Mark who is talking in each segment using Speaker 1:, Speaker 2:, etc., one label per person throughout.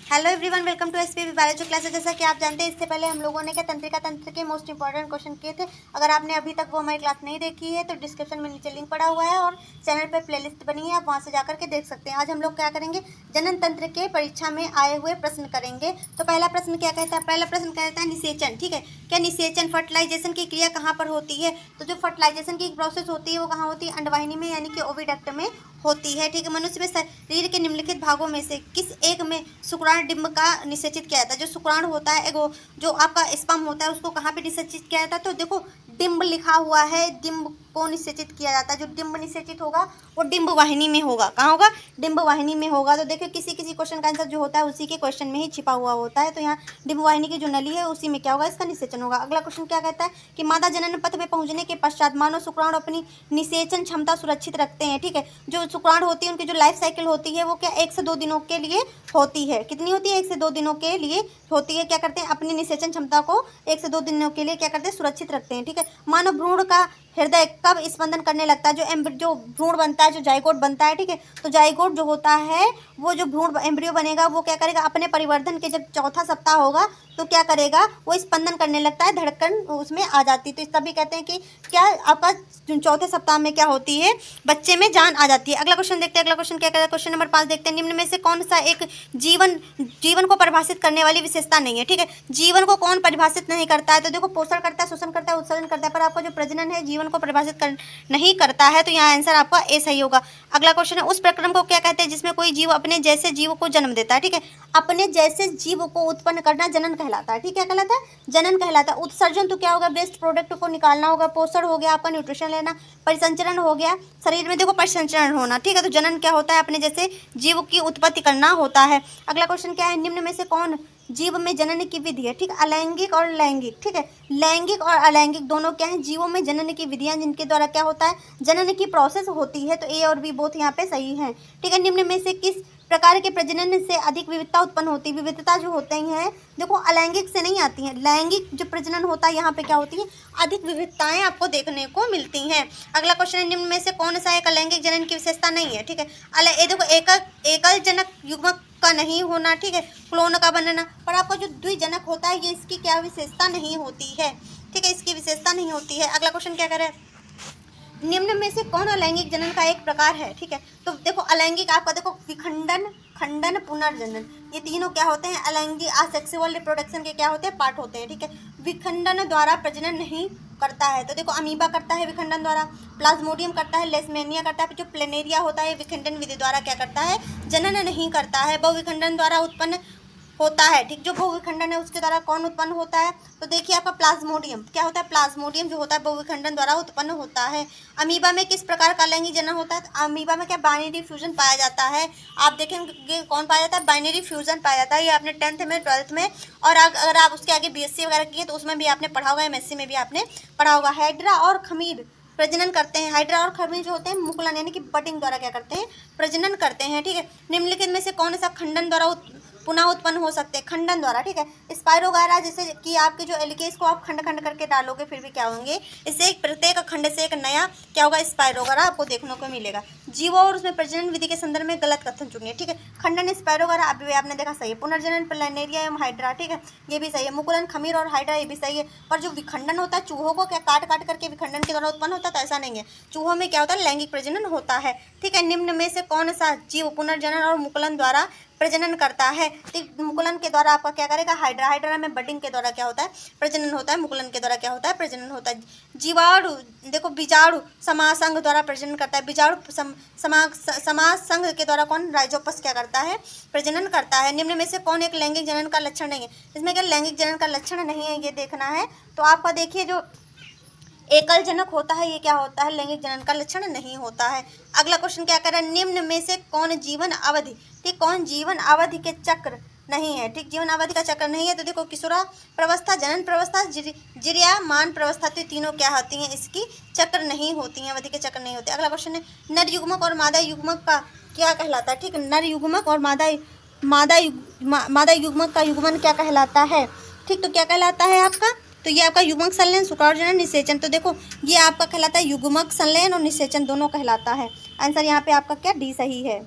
Speaker 1: Hello everyone, welcome to SPB biology classes. जैसा कि आप जानते हैं, इससे पहले हम लोगों ने क्या तंत्रिका तंत्र के मोस्ट इंपॉर्टेंट क्वेश्चन किए थे। अगर आपने अभी तक वो हमारी क्लास नहीं देखी है तो डिस्क्रिप्शन में नीचे लिंक पड़ा हुआ है और चैनल पर प्लेलिस्ट बनी है, आप वहाँ से जाकर के देख सकते हैं। आज हम लोग क्या करेंगे, जनन तंत्र के परीक्षा में आए हुए प्रश्न करेंगे। तो पहला प्रश्न क्या कहता है, पहला प्रश्न कहता है निषेचन। ठीक है, क्या निषेचन फर्टिलाइजेशन की क्रिया कहाँ पर होती है? तो जो फर्टिलाइजेशन की प्रोसेस होती है वो कहाँ होती है? अंडवाहिनी में, यानी कि ओविडक्ट में होती है। ठीक है, मनुष्य में शरीर के निम्नलिखित भागों में से किस एक में शुक्राणु डिंब का निषेचित किया जाता है? जो शुक्राणु होता है, एगो जो आपका स्पर्म होता है, उसको कहाँ पे निषेचित किया जाता है? तो देखो डिंब लिखा हुआ है, डिंब को निषेचित किया जाता है। जो डिंब निषेचित होगा वो डिंब वाहिनी में होगा। कहाँ होगा? डिंब वाहिनी में होगा। तो देखिए किसी किसी क्वेश्चन का आंसर जो होता है उसी के क्वेश्चन में ही छिपा हुआ होता है। तो यहाँ डिंब वाहिनी की जो नली है उसी में क्या होगा, इसका निषेचन होगा। अगला क्वेश्चन क्या कहता है कि मादा जनन पथ में पहुंचने के पश्चात मानव शुक्राणु अपनी निषेचन क्षमता सुरक्षित रखते हैं। ठीक है, जो शुक्राणु होती है उनकी जो लाइफ साइकिल होती है वो क्या 1 से 2 दिनों के लिए होती है। कितनी होती है? 1 से 2 दिनों के लिए होती है। क्या करते हैं, अपनी निषेचन क्षमता को 1 से 2 दिनों के लिए क्या करते हैं, सुरक्षित रखते हैं। ठीक है, मानव भ्रूण का हृदय कब स्पंदन करने लगता है? जो भ्रूण बनता है, जो जाइगोट बनता है। ठीक है, तो जाइगोट जो होता है वो जो भ्रूण एम्ब्रियो बनेगा वो क्या करेगा, अपने परिवर्धन के जब चौथा सप्ताह होगा तो क्या करेगा, वो स्पंदन करने लगता है, धड़कन उसमें आ जाती है। तो इस तभी कहते हैं कि क्या आपका चौथे सप्ताह में क्या होती है, बच्चे में जान आ जाती है। अगला क्वेश्चन देखते हैं। अगला क्वेश्चन क्या कहता है, क्वेश्चन नंबर 5 देखते हैं। निम्न में से कौन सा एक जीवन को परिभाषित करने वाली विशेषता नहीं है? ठीक है, जीवन को कौन परिभाषित नहीं करता है? तो देखो पोषण करता है, शोषण करता है, उत्सर्जन करता है, पर आपका जो प्रजनन है जीवन को परिभाषित नहीं करता है। तो यहाँ आंसर आपका ए सही होगा। अगला क्वेश्चन है, उस प्रक्रम को क्या कहते हैं जिसमें कोई जीव अपने जैसे जीव को जन्म देता है? ठीक है, अपने जैसे जीव को उत्पन्न करना जनन कहलाता है। ठीक है, क्या कहलाता है? जनन कहलाता है। उत्सर्जन तो क्या होगा, वेस्ट प्रोडक्ट को निकालना होगा। पोषण हो गया आपका, न्यूट्रिशन लेना। परिसंचरण हो गया, शरीर में देखो परिसंचरण होना। ठीक है, तो जनन क्या होता है, अपने जैसे जीव की उत्पत्ति करना होता है। अगला क्वेश्चन क्या है, निम्न में से कौन जीव में जनन की विधि है? ठीक, अलैंगिक और लैंगिक। ठीक है, लैंगिक और अलैंगिक दोनों क्या है, जीवों में जनन की विधियां जिनके द्वारा क्या होता है, जनन की प्रोसेस होती है। तो ए और बी बोथ यहाँ पे सही हैं। ठीक है, निम्न में से किस प्रकार के प्रजनन से अधिक विविधता उत्पन्न होती है? विविधता जो होते हैं देखो अलैंगिक से नहीं आती हैं, लैंगिक जो प्रजनन होता है यहाँ पे क्या होती है, अधिक विविधताएं आपको देखने को मिलती हैं। अगला क्वेश्चन है, निम्न में से कौन सा एक अलैंगिक जनन की विशेषता नहीं है? ठीक है, ये देखो एकल जनक युग्मक का नहीं होना। ठीक है, क्लोन का बनना, पर आपका जो द्विजनक होता है ये इसकी क्या विशेषता नहीं होती है। ठीक है, इसकी विशेषता नहीं होती है। अगला क्वेश्चन क्या करें, निम्न में से कौन अलैंगिक जनन का एक प्रकार है? ठीक है, तो देखो अलैंगिक आपका देखो विखंडन, खंडन, पुनर्जनन, ये तीनों क्या होते हैं, अलैंगिक असेक्सुअल रिप्रोडक्शन के क्या होते हैं, पार्ट होते हैं। ठीक है, विखंडन द्वारा प्रजनन नहीं करता है। तो देखो अमीबा करता है विखंडन द्वारा, प्लाज्मोडियम करता है, लेशमेनिया करता है, जो प्लेनेरिया होता है विखंडन विधि द्वारा क्या करता है, जनन नहीं करता है, बहुविखंडन द्वारा उत्पन्न होता है। ठीक, जो बहुविखंडन है उसके द्वारा कौन उत्पन्न होता है? तो देखिए आपका प्लाज्मोडियम क्या होता है, प्लाज्मोडियम जो होता है बहुविखंडन द्वारा उत्पन्न होता है। अमीबा में किस प्रकार का लैंगिक जनन होता है? तो अमीबा में क्या बाइनरी फ्यूजन पाया जाता है। आप देखेंगे कौन पाया जाता है, बाइनरी फ्यूजन पाया जाता है। ये आपने 10th में 12th में और अगर आप उसके आगे बीएससी वगैरह किए तो उसमें भी आपने पढ़ा होगा, एमएससी में भी आपने पढ़ा होगा। हाइड्रा और खमीर प्रजनन करते हैं। हाइड्रा और खमीर जो होते हैं मुकुलन यानी कि बटिंग द्वारा क्या करते हैं, प्रजनन करते हैं। ठीक है, निम्नलिखित में से कौन सा खंडन द्वारा पुनः उत्पन्न हो सकते हैं? खंडन द्वारा। ठीक है, स्पाइरोगायरा जैसे कि आपके जो एलिकेस को आप खंड खंड करके डालोगे फिर भी क्या होंगे, इससे एक प्रत्येक खंड से एक नया क्या होगा, स्पाइरोगायरा आपको देखने को मिलेगा। जीवो और उसमें प्रजनन विधि के संदर्भ में गलत कथन चुनिए। ठीक है, खंडन स्पाइरोगायरा अभी आपने देखा सही है, पुनर्जनन प्लेनेरिया एवं हाइड्रा। ठीक है, ये भी सही है, मुकुलन खमीर और हाइड्रा ये भी सही है। पर जो विखंडन होता है चूहों को क्या काट काट करके विखंडन के द्वारा उत्पन्न होता है, तो ऐसा नहीं है, चूहों में क्या होता है, लैंगिक प्रजनन होता है। ठीक है, निम्न में से कौन सा जीव पुनर्जनन और मुकुलन द्वारा प्रजनन करता है? मुकुलन के द्वारा आपका क्या करेगा, हाइड्रा। हाइड्रा में बडिंग के द्वारा क्या होता है, प्रजनन होता है। मुकुलन के द्वारा क्या होता है, प्रजनन होता है। जीवाणु देखो बीजाणु समाज संघ द्वारा प्रजनन करता है। बीजाणु समाज संघ के द्वारा कौन, राइजोपस क्या करता है, प्रजनन करता है। निम्न में से कौन एक लैंगिक जनन का लक्षण नहीं है? इसमें क्या लैंगिक जनन का लक्षण नहीं है, ये देखना है। तो आपका देखिए जो एकल जनक होता है ये क्या होता है, लैंगिक जनन का लक्षण नहीं होता है। अगला क्वेश्चन क्या कर रहा है, निम्न में से कौन जीवन अवधि, ठीक कौन जीवन अवधि के चक्र नहीं है? ठीक, जीवन अवधि का चक्र नहीं है। तो देखो किशोरा प्रवस्था, जनन प्रवस्था, जिर्यामान प्रवस्था, तो तीनों क्या होती हैं, इसकी चक्र नहीं होती हैं, अवधि के चक्र नहीं होते। अगला क्वेश्चन है, नर युग्मक और मादा युग्मक का क्या कहलाता है? ठीक, नर युग्मक और मादा युग्मक का युग्मन क्या कहलाता है? ठीक, तो क्या कहलाता है आपका, तो ये आपका युग्मक संलयन, शुक्राणुजनन, निषेचन। तो देखो ये आपका कहलाता है युग्मक संलयन और निषेचन दोनों कहलाता है। आंसर यहाँ पे आपका क्या डी सही है।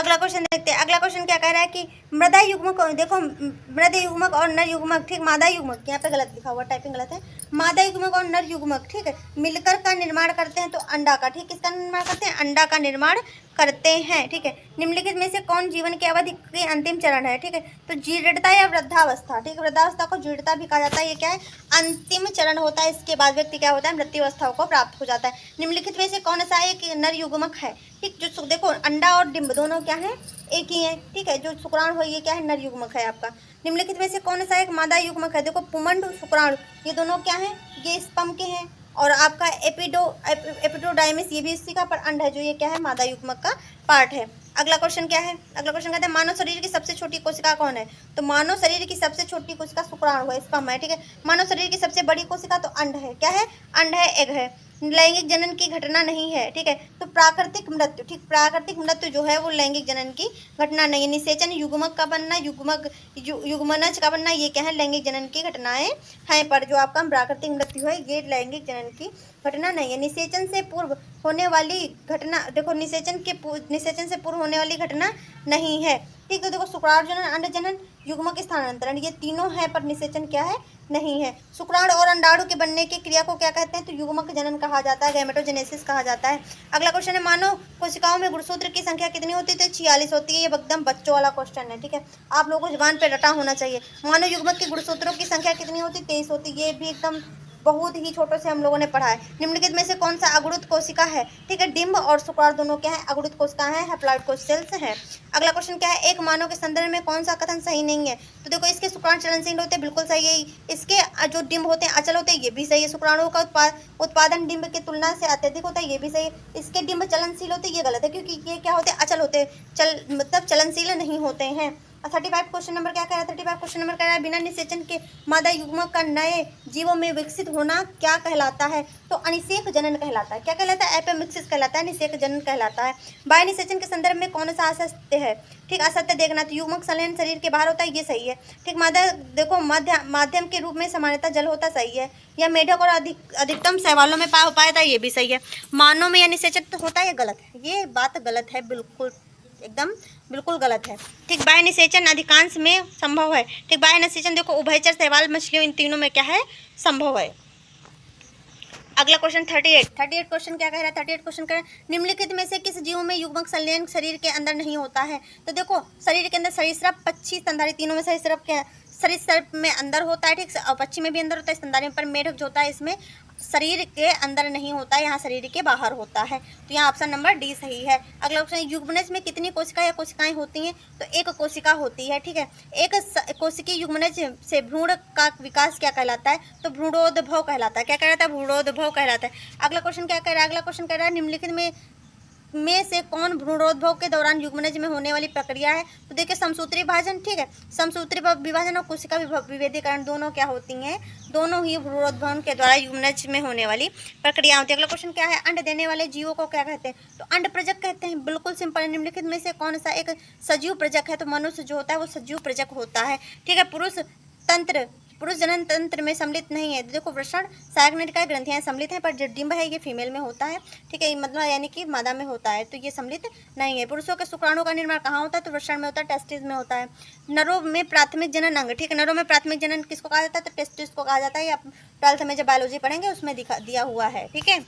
Speaker 1: अगला क्वेश्चन देखते हैं। अगला क्वेश्चन क्या कह रहा है कि मृदा युग्मक, देखो मृद युग्मक और नर युग्मक, ठीक, मादा युग्मक, यहाँ पे गलत लिखा हुआ, टाइपिंग गलत है, मादा युग्मक और नर युग्मक, ठीक है, मिलकर का निर्माण करते हैं तो अंडा का, ठीक, किसका निर्माण करते हैं, अंडा का निर्माण करते हैं, ठीक है। निम्नलिखित में से कौन जीवन की अवधि के अंतिम चरण है, ठीक है, तो जीर्णता या वृद्धावस्था, ठीक है, वृद्धावस्था को जीर्णता भी कहा जाता है, ये क्या है, अंतिम चरण होता है, इसके बाद व्यक्ति क्या होता है, मृत्यु अवस्था को प्राप्त हो जाता है। निम्नलिखित में से कौन सा एक नर युग्मक है, ठीक, जो देखो अंडा और डिंब दोनों क्या है, एक ही है, ठीक है, जो शुक्राणु है ये क्या है, नर युग्मक है आपका। निम्नलिखित में से कौन सा एक मादा युग्मक है, देखो पुमंड शुक्राणु, ये दोनों क्या है, ये स्पर्म के हैं, और आपका एपिडोडाइमिस ये भी इसी का पर अंड है, जो ये क्या है, मादा युग्मक का पार्ट है। अगला क्वेश्चन क्या है, अगला क्वेश्चन कहता है मानव शरीर की सबसे छोटी कोशिका कौन है, तो मानव शरीर की सबसे छोटी कोशिका शुक्राणु है, स्पर्म है, ठीक है। मानव शरीर की सबसे बड़ी कोशिका तो अंड है, क्या है, अंड है, एग है। लैंगिक जनन की घटना नहीं है, ठीक है, तो प्राकृतिक मृत्यु, ठीक, प्राकृतिक मृत्यु जो है वो लैंगिक जनन की घटना नहीं है। निषेचन युग्मक का बनना, युग्मनज का बनना, ये क्या है, लैंगिक जनन की घटनाएं हैं, पर जो आपका प्राकृतिक मृत्यु है ये लैंगिक जनन की घटना नहीं है। निषेचन से पूर्व होने वाली घटना, देखो निषेचन से पूर्व होने वाली घटना नहीं है, ठीक, तो देखो शुक्राणु जनन, अंड जनन, युग्मक स्थानांतरण, ये तीनों है, पर निषेचन क्या है, नहीं है। शुक्राणु और अंडाणु के बनने की क्रिया को क्या कहते हैं, तो युग्मक जनन कहा जाता है, गैमेटोजेनेसिस कहा जाता है। अगला क्वेश्चन है मानव कोशिकाओं में गुणसूत्र की संख्या कितनी होती है, तो 46 होती है, ये एकदम बच्चों वाला क्वेश्चन है, ठीक है, आप लोगों को जुबान पे रटा होना चाहिए। मानव युग्मक के गुणसूत्रों की संख्या कितनी होती है, 23 होती है, ये भी एकदम बहुत ही छोटों से हम लोगों ने पढ़ा है। निम्नलिखित में से कौन सा अगुणित कोशिका है, ठीक है, डिंब और शुक्राणु दोनों क्या है, अगुणित कोशिका है, हैप्लॉइड कोशिका है। अगला क्वेश्चन क्या है, एक मानव के संदर्भ में कौन सा कथन सही नहीं है, तो देखो इसके शुक्राणु चलनशील होते हैं, बिल्कुल सही है। इसके जो डिंब होते हैं अचल होते हैं, ये भी सही है। शुक्राणुओं का उत्पादन डिंब की तुलना से अत्यधिक होता है, ये भी सही है। इसके डिंब चलनशील होते हैं, ये गलत है, क्योंकि ये क्या होते हैं, अचल होते हैं, मतलब चलनशील नहीं होते हैं। 35 क्वेश्चन नंबर क्या कह रहा है, 35 क्वेश्चन नंबर कह रहा है बिना निषेचन के मादा युग्मक का नए जीवों में विकसित होना क्या कहलाता है, तो अनिषेक जनन कहलाता है। क्या कहलाता है, एपिमिक्सिस कहलाता है, निषेक जनन कहलाता है। बाह्य निषेचन के संदर्भ में कौन सा असत्य है, ठीक, असत्य देखना, तो युग्मक संलयन शरीर के बाहर होता है, ये सही है, ठीक। मादा देखो माध्यम के रूप में सामान्यतः जल होता, सही है। या मेढक और अधिकतम शैवालों में पाया था, ये भी सही है। मानव में यह निषेचन होता है, ये गलत है, ये बात गलत है, बिल्कुल एकदम बिल्कुल गलत है, ठीक। बाह्य निषेचन अधिकांश में संभव है, ठीक, बाह्य निषेचन देखो उभयचर, शैवाल, मछलियों, इन तीनों में क्या है, संभव है। अगला क्वेश्चन 38 क्वेश्चन क्या कह रहा है, 38 क्वेश्चन कह रहा है निम्नलिखित में से किस जीव में युग्मक संलयन शरीर के अंदर नहीं होता है, तो देखो शरीर के अंदर सरीसृप, पक्षी, स्तनधारी, तीनों में सरीसृप के सरीसृप में अंदर होता है, ठीक, और पक्षी में भी अंदर होता है, स्तनधारी में, पर मेढक जो होता है इसमें शरीर के अंदर नहीं होता है, यहाँ शरीर के बाहर होता है, तो यहाँ ऑप्शन नंबर डी सही है। अगला क्वेश्चन युग्मनज में कितनी कोशिका या कोशिकाएं होती हैं, तो एक कोशिका होती है, ठीक है। एक कोशिकीय युग्मनज से भ्रूण का विकास क्या कहलाता है, तो भ्रूणोद्भव कहलाता है। क्या कहलाता है, भ्रूणोद्भव कहलाता है। अगला क्वेश्चन क्या कह रहा है, अगला क्वेश्चन कह रहा है निम्नलिखित में से कौन भ्रूणोद्भव के दौरान युग्मनज में होने वाली प्रक्रिया है, तो देखिए समसूत्री विभाजन, ठीक है, समसूत्री विभाजन और कोशिका विभेदीकरण दोनों क्या होती हैं, दोनों ही भ्रूणोद्भव के द्वारा युग्मनज में होने वाली प्रक्रिया होती है। अगला क्वेश्चन क्या है, अंड देने वाले जीवों को क्या कहते हैं, तो अंड प्रजक कहते हैं, बिल्कुल सिंपल। निम्नलिखित में से कौन सा एक सजीव प्रजक है, तो मनुष्य जो होता है वो सजीव प्रजक होता है, ठीक है। पुरुष जनन तंत्र में सम्मिलित नहीं है, देखो वृषण, सहायक नाड़िकाएं, ग्रंथियां सम्मिलित हैं, पर जो डिंब है ये फीमेल में होता है, ठीक है, मतलब यानी कि मादा में होता है, तो ये सम्मिलित नहीं है। पुरुषों के शुक्राणु का निर्माण कहाँ होता है, तो वृषण में होता है, टेस्टिस में होता है। नरों में प्राथमिक जनन अंग, ठीक है, नरों में प्राथमिक जनन किसको कहा जाता है, तो टेस्टिस को कहा जाता है, आप 12th में जब बायोलॉजी पढ़ेंगे उसमें दिया हुआ है, ठीक है।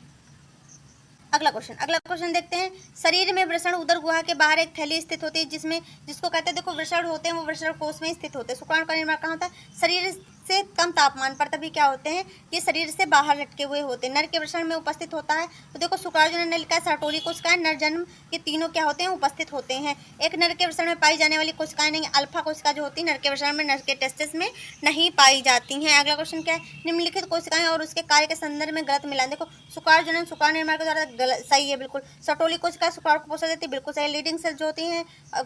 Speaker 1: अगला क्वेश्चन देखते हैं, शरीर में वृषण उदर गुहा के बाहर एक थैली स्थित होती है, जिसको कहते हैं, देखो वृषण होते हैं वो वृषण कोष में स्थित होते हैं। शुक्राणु का निर्माण कहाँ होता है, शरीर से कम तापमान पर, तभी क्या होते हैं, ये शरीर से बाहर लटके हुए होते हैं। नर के वृषण में उपस्थित होता है, तो देखो शुक्राणु जनन नलिका, सर्टोरी कोशिकाएं, नर जन्म, ये तीनों क्या होते हैं, उपस्थित होते हैं। एक नर के वृषण में पाई जाने वाली कोशिकाएं नहीं, अल्फा कोशिका जो होती है नर के वृषण में, नर के टेस्टिस में नहीं पाई जाती हैं। अगला क्वेश्चन क्या है, निम्नलिखित कोशिकाएं और उसके कार्य के संदर्भ में गलत मिलान, देखो शुक्राणु जनन शुक्राणु निर्माण के द्वारा सही है, बिल्कुल। सर्टोली कोशिका शुक्राणु को पोषण देती है, बिल्कुल सही। लीडिंग सेल जो होती है,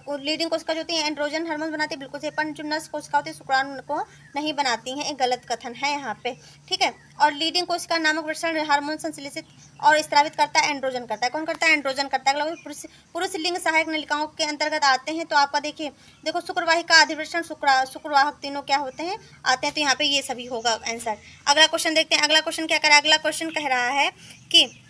Speaker 1: लीडिंग कोशिका जो होती है एंड्रोजन हार्मोन बनाती है, बिल्कुल सही। पर जो नर्स कोशिका होती है शुक्राणु को नहीं बनाती हैं, एक गलत कथन है यहाँ पे, ठीक है। और लीडिंग कोशिका नामक वृषण हार्मोन संश्लेषित और स्त्रावित करता है, एंड्रोजन करता है। कौन करता है, एंड्रोजन करता है। अगला पुरुष लिंग सहायक नलिकाओं के अंतर्गत आते हैं, तो आपका देखिए देखो शुक्रवाहिका, अधिवृषण, शुक्रवाहक तीनों क्या होते हैं, आते हैं, तो यहाँ पे ये सभी होगा आंसर। अगला क्वेश्चन देखते हैं, अगला क्वेश्चन क्या कह रहा है, अगला क्वेश्चन कह रहा है कि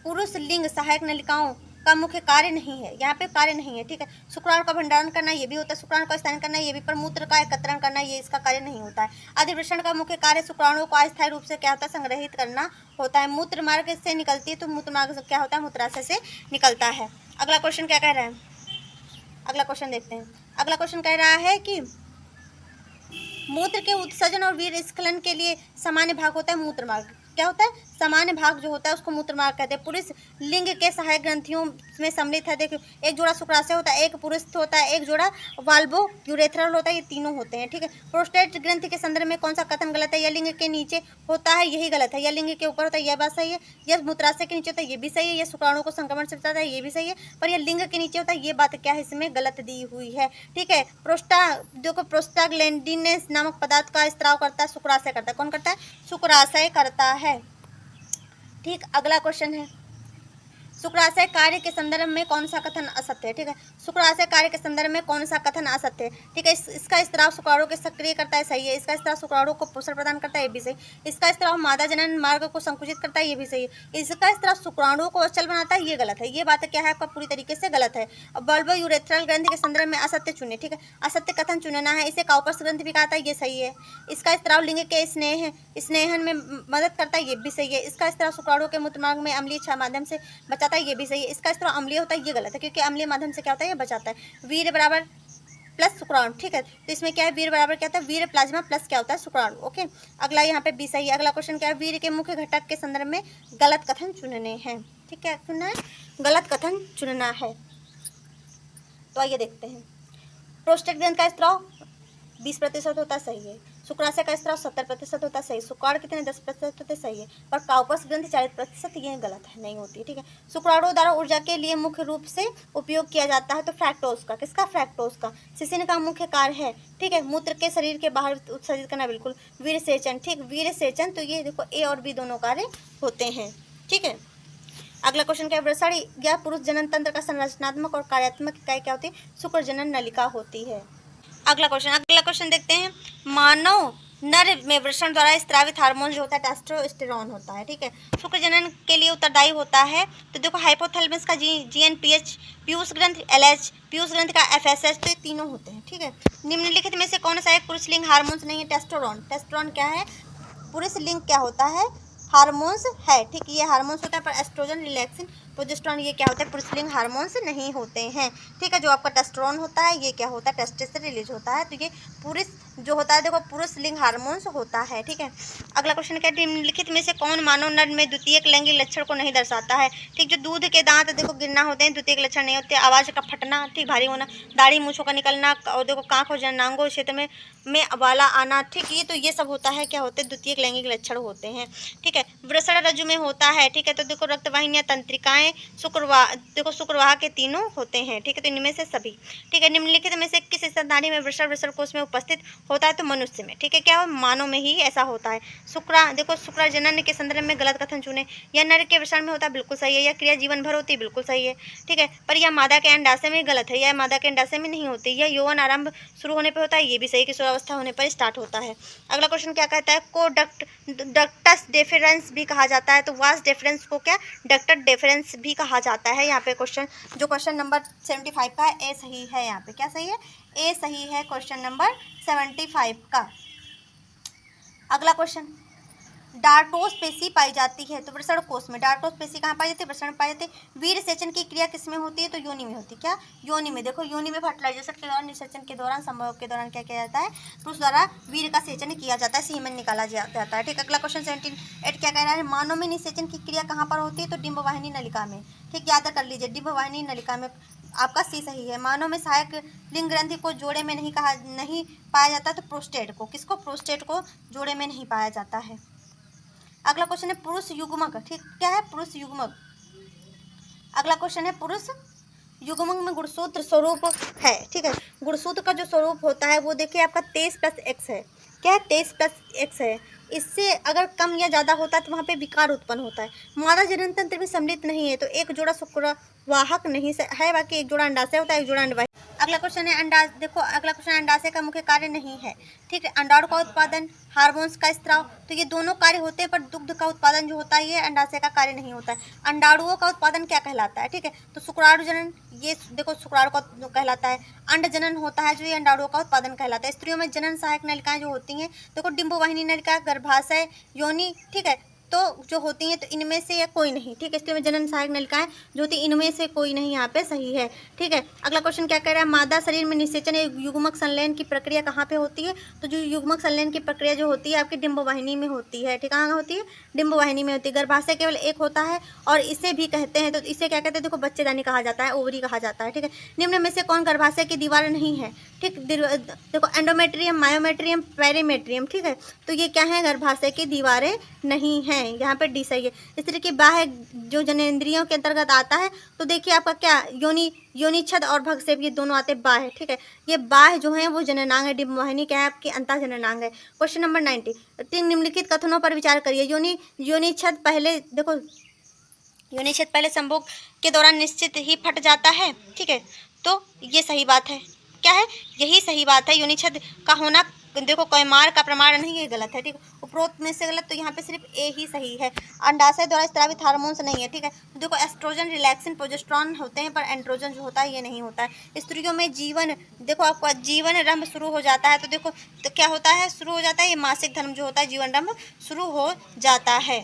Speaker 1: पुरुष लिंग सहायक नलिकाओं का मुख्य कार्य नहीं है, यहाँ पे कार्य नहीं है, ठीक है। शुक्राणु का भंडारण करना ये भी होता है, शुक्राणु का स्थान करना ये भी, पर मूत्र का एकत्रण करना ये इसका कार्य नहीं होता है। अधिवृषण का मुख्य कार्य शुक्राणु को अस्थायी रूप से क्या होता है, संग्रहित करना होता है। मूत्र मार्ग से निकलती है तो मूत्र मार्ग से क्या होता है, मूत्राशय से निकलता है। अगला क्वेश्चन क्या कह रहा है, अगला क्वेश्चन देखते हैं। अगला क्वेश्चन कह रहा है कि मूत्र के उत्सर्जन और वीर्य स्खलन के लिए सामान्य भाग होता है मूत्र मार्ग। क्या होता है, सामान्य भाग जो होता है उसको मूत्र मार्ग कहते हैं। पुरुष लिंग के सहायक ग्रंथियों में सम्मिलित है। देखिए, एक जोड़ा शुक्राशय होता है, एक पुरुष होता है, एक जोड़ा वाल्वो यूरेथ्रल होता है, ये तीनों होते हैं, ठीक है। प्रोस्टेट ग्रंथि के संदर्भ में कौन सा कथन गलत है, यह लिंग के नीचे होता है, यही गलत है। यह लिंग के ऊपर होता है, यह बात सही है। यह मूत्राशय के नीचे होता है, ये भी सही है। यह शुक्राणु को संक्रमण से बचाता है, ये भी सही है। पर यह लिंग के नीचे होता है, ये बात क्या है, इसमें गलत दी हुई है, ठीक है। प्रोस्टाग्लैंडिनेस नामक पदार्थ का स्त्राव करता है, शुक्राशय करता है। कौन करता है, शुक्राशय करता है, ठीक। अगला क्वेश्चन है, शुक्राशय कार्य के संदर्भ में कौन सा कथन असत्य है, ठीक है। शुक्राशय कार्य के संदर्भ में कौन सा कथन असत्य है, ठीक है। इसका स्त्राव शुक्राणु के सक्रिय करता है, सही है। इसका स्त्राव शुक्राणु को पोषण प्रदान करता है, ये भी सही। इसका स्त्राव मादा जनन मार्ग को संकुचित करता है, ये भी सही है। इसका स्त्राव शुक्राणु को अचल बनाता है, ये गलत है। ये बात क्या है आपका पूरी तरीके से गलत है। अब बल्बो यूरेथ्रल ग्रंथि के संदर्भ में असत्य चुने, ठीक है। असत्य कथन चुनना है। इसे काउपस ग्रंथि भी कहता है, ये सही है। इसका स्त्राव लिंग के स्नेहन में मदद करता है, ये भी सही है। इसका स्त्राव शुक्राणु के मूत्र मार्ग में अम्लीय छाया माध्यम से बचाता है, ये भी सही है। इसका स्त्राव अम्लीय होता है, ये गलत है, क्योंकि अम्लीय माध्यम से क्या होता है, ये बचाता है। वीर्य बराबर प्लस शुक्राणु, ठीक है। तो इसमें क्या है, वीर्य बराबर क्या होता है, वीर्य प्लाज्मा प्लस क्या होता है, शुक्राणु, ओके। अगला यहाँ पे बी सही है। अगला क्वेश्चन क्या है, वीर्य के मुख्य घटक के संदर्भ में गलत कथन चुनने हैं, ठीक है। चुनना है, गलत कथन चुनना है। तो आइए देखते हैं। प्रोस्टेट ग्रंथ का स्त्राव 20% होता है, सही है। शुक्राशय का स्त्राव 70% होता है, सही। शुक्राणु कितने 10% होते, सही है। पर काउपस ग्रंथि 40%, ये गलत है, नहीं होती है, ठीक है। शुक्राणु द्वारा ऊर्जा के लिए मुख्य रूप से उपयोग किया जाता है तो फ्रैक्टोज का, किसका, फ्रैक्टोज का। सिसिन का मुख्य कार्य है, ठीक है, मूत्र के शरीर के बाहर उत्सर्जित करना, बिल्कुल। वीर्य सेचन, ठीक, वीर्य सेचन, तो ये देखो ए और बी दोनों कार्य होते हैं, ठीक है। अगला क्वेश्चन क्या है, वृषण या पुरुष जनन तंत्र का संरचनात्मक और कार्यात्मक इकाई क्या होती है, शुक्र जनन नलिका होती है। अगला क्वेश्चन देखते हैं। मानव नर में वृषण द्वारा स्त्रावित हार्मोन जो होता है टेस्टोस्टेरोन होता है, ठीक है। शुक्र जनन के लिए उत्तरदायी होता है, तो देखो हाइपोथैलेमस का GNPH, पीयूष ग्रंथि LH, पीयूष ग्रंथि का FSH, तो ये तीनों होते हैं, ठीक है। निम्नलिखित में से कौन सा एक पुरुष लिंग हार्मोन्स नहीं है, टेस्टोस्टेरोन। टेस्टोस्टेरोन क्या है, पुरुष लिंग क्या होता है, हार्मोन्स है, ठीक। ये हार्मोन्स होता है, पर एस्ट्रोजन, रिलैक्सिन, प्रोजेस्टेरोन ये क्या होता है, पुरुषलिंग हार्मोन्स नहीं होते हैं, ठीक है। जो आपका टेस्टोस्टेरोन होता है ये क्या होता है, टेस्टिस से रिलीज होता है, तो ये पुरुष जो होता है देखो पुरुषलिंग हार्मोन्स होता है, ठीक है। अगला क्वेश्चन क्या है, निम्नलिखित में से कौन मानव नर में द्वितीयक लैंगिक लक्षण को नहीं दर्शाता है, ठीक। जो दूध के दांत देखो गिरना होते हैं, द्वितीयक लक्षण नहीं होते। आवाज़ का फटना, ठीक, भारी होना, दाढ़ी मूंछों का निकलना, और देखो कांख और जननांगों क्षेत्र में वाला आना, ठीक, ये तो ये सब होता है, क्या होते हैं, द्वितीयक लैंगिक लक्षण होते हैं, ठीक है। वृषण रज्जु में होता है, ठीक है। तो देखो रक्तवाहिनियां, तंत्रिकाएं, शुक्रवाह के तीनों होते हैं, ठीक है। तो इनमें से सभी, ठीक है। निम्नलिखित में से किस स्तनधारी में वृषण कोष में उपस्थित होता है, तो मनुष्य में, ठीक है। क्या मानव में ही ऐसा होता है। शुक्र जनन के संदर्भ में गलत कथन चुने। यह नर के वृषण में होता है, बिल्कुल सही है। यह क्रिया जीवन भर होती है, बिल्कुल सही है, ठीक है। पर यह मादा के अंडाशय में गलत है, यह मादा के अंडाशय में नहीं होती। यह यौवन आरंभ शुरू होने पर होता है, ये भी सही, किशोरावस्था होने पर स्टार्ट होता है। अगला क्वेश्चन क्या कहता है, डक्टस डेफरेंस भी कहा जाता है, तो वास डेफरेंस को क्या, डक्टर डेफरेंस भी कहा जाता है। यहाँ पे क्वेश्चन नंबर 75 का है, ए सही है। यहाँ पे क्या सही है, ए सही है क्वेश्चन नंबर 75 का। अगला क्वेश्चन, डार्टोस पेशी पाई जाती है तो वृषण कोष में। डार्टोस पेशी कहाँ पाई जाती है, वृषण पाई जाती है। वीर्य सेचन की क्रिया किसमें होती है, तो योनि में होती है। क्या, योनि में। देखो योनि में फर्टिलाइजेशन के दौरान, निषेचन के दौरान, संभोग के दौरान क्या किया जाता है, पुरुष द्वारा वीर्य का सेचन किया जाता है, सीमन निकाला जाता है, ठीक। अगला क्वेश्चन 78 क्या कह रहा है, मानव में निषेचन की क्रिया कहाँ पर होती है, तो डिंब वाहिनी नलिका में, ठीक। याद कर लीजिए, डिंब वाहिनी नलिका में, आपका सी सही है। मानव में सहायक लिंग ग्रंथि को जोड़े में नहीं पाया जाता, तो प्रोस्टेट को, किसको, प्रोस्टेट को जोड़े में नहीं पाया जाता है। अगला क्वेश्चन है पुरुष युग्मक, ठीक। क्या है, पुरुष युग्मक। अगला क्वेश्चन है पुरुष युग्मक में गुणसूत्र स्वरूप है, ठीक है। गुणसूत्र का जो स्वरूप होता है वो देखिए आपका 23+X है। क्या है, 23+X है। इससे अगर कम या ज़्यादा होता है तो वहाँ पे विकार उत्पन्न होता है। मादा जनन तंत्र में सम्मिलित नहीं है, तो एक जोड़ा शुक्रवाहक नहीं है, बाकी एक जोड़ा अंडाशय होता है, एक जोड़ा अंडवाहिनी। अगला क्वेश्चन है अंडा, देखो अगला क्वेश्चन अंडाशय का मुख्य कार्य नहीं है, ठीक है। अंडाणु का उत्पादन, हार्मोन्स का स्त्राव, तो ये दोनों कार्य होते हैं, पर दुग्ध का उत्पादन जो होता है ये अंडाशय का कार्य नहीं होता है। अंडाणुओं का उत्पादन क्या कहलाता है, ठीक है, तो शुक्राणु जनन, ये देखो शुक्राणु का कहलाता है। अंड जनन होता है जो ये अंडाणुओं का उत्पादन कहलाता है। स्त्रियों में जनन सहायक नलिकाएं जो होती हैं, देखो डिंबवाहिनी नलिका, गर्भाशय, योनि, ठीक है, तो जो होती हैं, तो इनमें से या कोई नहीं, ठीक है। इसलिए जनन सहायक नलिकाएं जो होती हैं इनमें से कोई नहीं यहाँ पे सही है, ठीक है। अगला क्वेश्चन क्या कह रहा है, मादा शरीर में निषेचन या युग्मक संलयन की प्रक्रिया कहाँ पे होती है, तो जो युग्मक संलयन की प्रक्रिया जो होती है आपकी डिंबवाहिनी में होती है, ठीक, कहाँ होती है, डिंबवाहिनी में होती है। गर्भाशय केवल एक होता है और इसे भी कहते हैं, तो इसे क्या कहते हैं, देखो बच्चेदानी कहा जाता है, ओवरी कहा जाता है, ठीक है। निम्न में से कौन गर्भाशय की दीवार नहीं है, ठीक, देखो एंडोमेट्रियम, मायोमेट्रियम, पेरीमेट्रियम, ठीक है, तो ये क्या है, गर्भाशय की दीवारें नहीं हैं, यहाँ पे डी सही है। इस तरह की बाह्य जो जनेंद्रियों के अंतर्गत आता है, तो देखिए आपका क्या योनिच्छद और भगसेप, ये दोनों आते हैं बाह्य, ठीक है। ये बाह्य जो है वो जननांग है, डिंबवाहिनी क्या है आपकी, अंतः जननांग है। क्वेश्चन नंबर 90, 3 निम्नलिखित कथनों पर विचार करिए। योनिच्छद पहले, देखो योनिच्छद पहले संभोग के दौरान निश्चित ही फट जाता है, ठीक है, तो ये सही बात है, क्या है, यही सही बात है। योनिच्छद का होना देखो कैमार का प्रमाण नहीं, ये गलत है, ठीक है। उपरोक्त में से गलत, तो यहाँ पे सिर्फ ए ही सही है। अंडाशय द्वारा स्रावित हार्मोन्स नहीं है, ठीक है। तो देखो एस्ट्रोजन, रिलैक्सिन, प्रोजेस्टेरॉन होते हैं, पर एंड्रोजन जो होता है ये नहीं होता है। स्त्रियों में जीवन, देखो आपका जीवन रंभ शुरू हो जाता है, तो देखो तो क्या होता है, शुरू हो जाता है, ये मासिक धर्म जो होता है जीवन रंभ शुरू हो जाता है।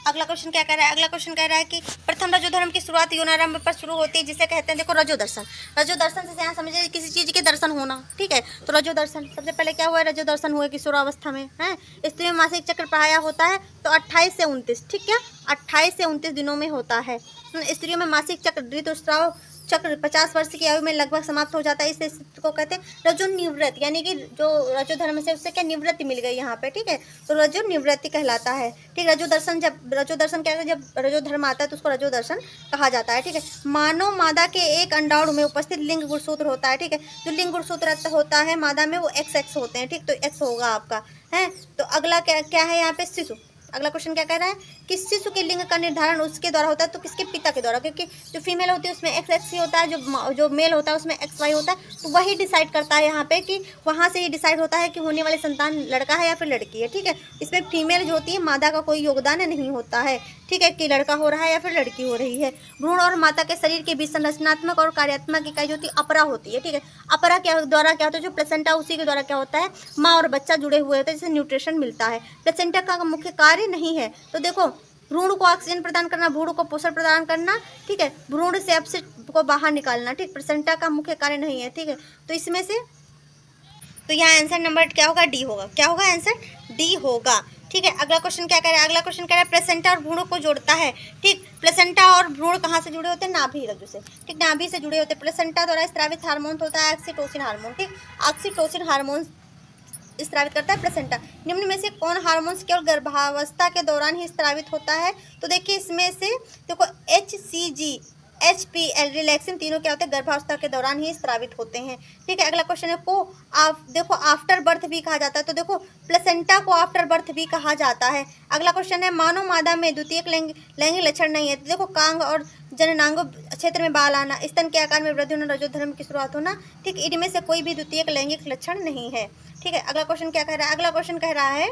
Speaker 1: अगला क्वेश्चन क्या कह रहा है, अगला क्वेश्चन कह रहा है कि प्रथम रजोधर्म की शुरुआत यौनारंभ पर शुरू होती है, जिसे कहते हैं, देखो रजोदर्शन। रजोदर्शन से यहाँ समझिए किसी चीज के दर्शन होना, ठीक है, तो रजोदर्शन सबसे पहले क्या हुआ है, रजोदर्शन हुए किशोरावस्था में है। स्त्री में मासिक चक्र प्रायः होता है तो 28 से 29, ठीक है, 28 से 29 दिनों में होता है। स्त्रियों में मासिक चक्र ऋतुस्राव चक्र 50 वर्ष की आयु में लगभग समाप्त हो जाता है। इस स्थिति को कहते हैं रजो निवृत्ति, यानी कि जो रजो धर्म से उससे क्या निवृत्ति मिल गई यहाँ पे, ठीक है, तो रजो निवृत्ति कहलाता है, ठीक। रजो दर्शन, जब रजो दर्शन क्या है, जब रजो धर्म आता है तो उसको रजो दर्शन कहा जाता है, ठीक है। मानव मादा के एक अंडाणु में उपस्थित लिंग गुणसूत्र होता है, ठीक है, जो लिंग गुणसूत्र होता है मादा में वो XX होते हैं, ठीक, तो X होगा आपका है। तो अगला क्या है यहाँ पे, शिशु। अगला क्वेश्चन क्या कह रहा है कि शिशु के लिंग का निर्धारण उसके द्वारा होता है, तो किसके पिता के द्वारा, क्योंकि जो फीमेल होती है उसमें XX होता है, जो मेल होता है उसमें XY होता है, तो वही डिसाइड करता है यहाँ पे कि वहाँ से ये डिसाइड होता है कि होने वाले संतान लड़का है या फिर लड़की है, ठीक है। इसमें फीमेल जो होती है मादा का कोई योगदान नहीं होता है, ठीक है, कि लड़का हो रहा है या फिर लड़की हो रही है। भ्रूण और माता के शरीर के बीच संरचनात्मक और कार्यात्मक इकाई जो होती है अपरा होती है, ठीक है। अपरा क्या द्वारा क्या होता है, जो प्लेसेंटा उसी के द्वारा क्या होता है, माँ और बच्चा जुड़े हुए होते हैं, जिससे न्यूट्रिशन मिलता है। प्लेसेंटा का मुख्य कार्य नहीं है, तो देखो भ्रूण को ऑक्सीजन प्रदान करना, भ्रूण को पोषण प्रदान करना, ठीक है, भ्रूण से अपशिष्ट को बाहर निकालना, ठीक, प्लेसेंटा का मुख्य कार्य नहीं है, ठीक है। तो इसमें से तो यहाँ आंसर नंबर क्या होगा, डी होगा, क्या होगा, आंसर डी होगा, ठीक है। अगला क्वेश्चन क्या कह रहा है, अगला क्वेश्चन कह रहा है प्लेसेंटा और भ्रूण को जोड़ता है, ठीक। प्लेसेंटा और भ्रूण कहाँ से जुड़े होते हैं, नाभि रज्जु से, ठीक, नाभि से जुड़े होते हैं। प्लेसेंटा द्वारा स्रावित हार्मोन होता है ऑक्सीटोसिन हार्मोन, ठीक, ऑक्सीटोसिन हार्मोन स्रावित करता है प्लेसेंटा। निम्न में से कौन हार्मोन्स केवल गर्भावस्था के दौरान ही स्रावित होता है, तो देखिए इसमें से देखो HCG, HPL, रिलैक्सिन तीनों क्या होते हैं, गर्भावस्था के दौरान ही स्रावित होते हैं, ठीक है। अगला क्वेश्चन है को देखो आफ्टर बर्थ भी कहा जाता है, तो देखो प्लेसेंटा को आफ्टर बर्थ भी कहा जाता है। अगला क्वेश्चन है मानव मादा में द्वितीयक लैंगिक लक्षण नहीं है, तो देखो कांग और जननांगों क्षेत्र में बाल आना, स्तन के आकार में वृद्धि होना, रजोधर्म की शुरुआत होना, ठीक, इनमें से कोई भी द्वितीयक लैंगिक लक्षण नहीं है, ठीक है। अगला क्वेश्चन क्या कह रहा है, अगला क्वेश्चन कह रहा है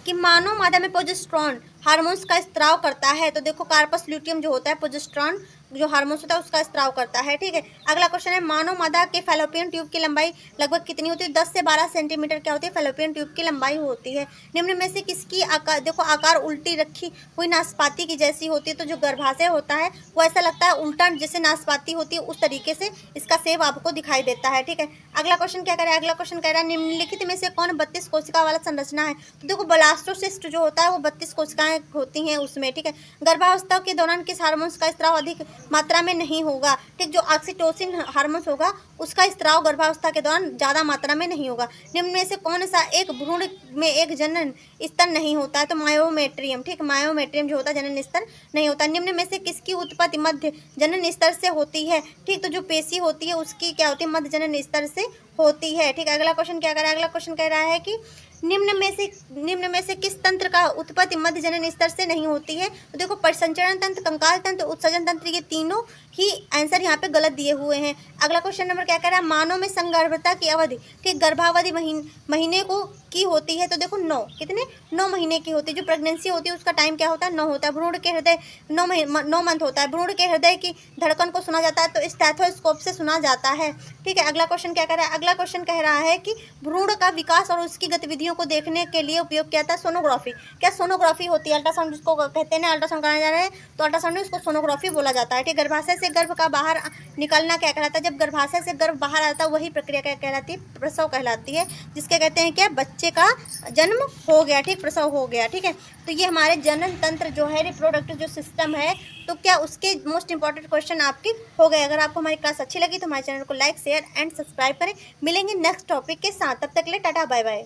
Speaker 1: कि मानव मादा में प्रोजेस्टेरॉन हार्मोन्स का स्त्राव करता है, तो देखो कार्पस ल्यूटियम जो होता है प्रोजेस्टेरॉन जो हार्मोन्स होता है उसका स्त्राव करता है, ठीक है। अगला क्वेश्चन है मानव मादा के फैलोपियन ट्यूब की लंबाई लगभग कितनी होती है, 10 से 12 सेंटीमीटर क्या होती है, फैलोपियन ट्यूब की लंबाई होती है। निम्न में से किसकी आकार, देखो आकार उल्टी रखी हुई नाशपाती की जैसी होती है, तो जो गर्भाशय होता है वो ऐसा लगता है उल्टा, जैसे नाशपाती होती है उस तरीके से इसका सेब आपको दिखाई देता है, ठीक है। अगला क्वेश्चन क्या कह रहा है, अगला क्वेश्चन कह रहा है निम्नलिखित में से कौन 32 कोशिका वाला संरचना है, तो देखो ब्लास्टोसिस्ट जो होता है वो 32 कोशिकाएं होती हैं उसमें, ठीक है। गर्भावस्था के दौरान किस हार्मोन्स का स्त्राव अधिक मात्रा में नहीं होगा, ठीक, जो ऑक्सीटोसिन हार्मोन्स होगा उसका स्त्राव गर्भावस्था के दौरान ज़्यादा मात्रा में नहीं होगा। निम्न में से कौन सा एक भ्रूण में एक जनन स्तर नहीं होता है, तो मायोमेट्रियम, ठीक, मायोमेट्रियम जो होता है जनन स्तर नहीं होता। निम्न में से किसकी उत्पत्ति मध्य जनन स्तर से होती है, ठीक, तो जो पेशी होती है उसकी क्या होती है, मध्य जनन स्तर से होती है, ठीक। अगला क्वेश्चन क्या कर रहा है, अगला क्वेश्चन कह रहा है कि निम्न में से किस तंत्र का उत्पत्ति मध्य जनन स्तर से नहीं होती है, तो देखो परिसंचरण तंत्र, कंकाल तंत्र, उत्सर्जन तंत्र, ये तीनों ही आंसर यहाँ पे गलत दिए हुए हैं। अगला क्वेश्चन नंबर क्या कह रहा है, मानव में संगर्भता की अवधि कि गर्भावधि महीने को की होती है। तो देखो 9, कितने 9 महीने की होती है। जो प्रेगनेंसी होती है उसका टाइम क्या होता है, 9 होता है। भ्रूण के हृदय 9 मंथ होता है। भ्रूण के हृदय की धड़कन को सुना जाता है तो स्टेथोस्कोप से सुना जाता है। ठीक है, अगला क्वेश्चन क्या कह रहा है, अगला क्वेश्चन कह रहा है कि भ्रूण का विकास और उसकी गतिविधियों को देखने के लिए उपयोग किया जाता है सोनोग्राफी। क्या सोनोग्राफी होती है, अल्ट्रासाउंड जिसको कहते हैं ना, अल्ट्रासाउंड कराने जा रहे हैं तो अल्ट्रासाउंड में उसको सोनोग्राफी बोला जाता है। ठीक, गर्भाशय से गर्भ का बाहर निकलना क्या कहलाता है, जब गर्भाशय से गर्भ बाहर आता है वही प्रक्रिया क्या कहलाती है, प्रसव कहलाती है, जिसके कहते हैं क्या, बच्चे का जन्म हो गया। ठीक, प्रसव हो गया। ठीक है, तो ये हमारे जनन तंत्र जो है, रिप्रोडक्टिव जो सिस्टम है, तो क्या उसके मोस्ट इंपॉर्टेंट क्वेश्चन आपके हो गए। अगर आपको हमारी क्लास अच्छी लगी तो हमारे चैनल को लाइक शेयर एंड सब्सक्राइब करें। मिलेंगे नेक्स्ट टॉपिक के साथ, तब तक के लिए टाटा बाय बाय।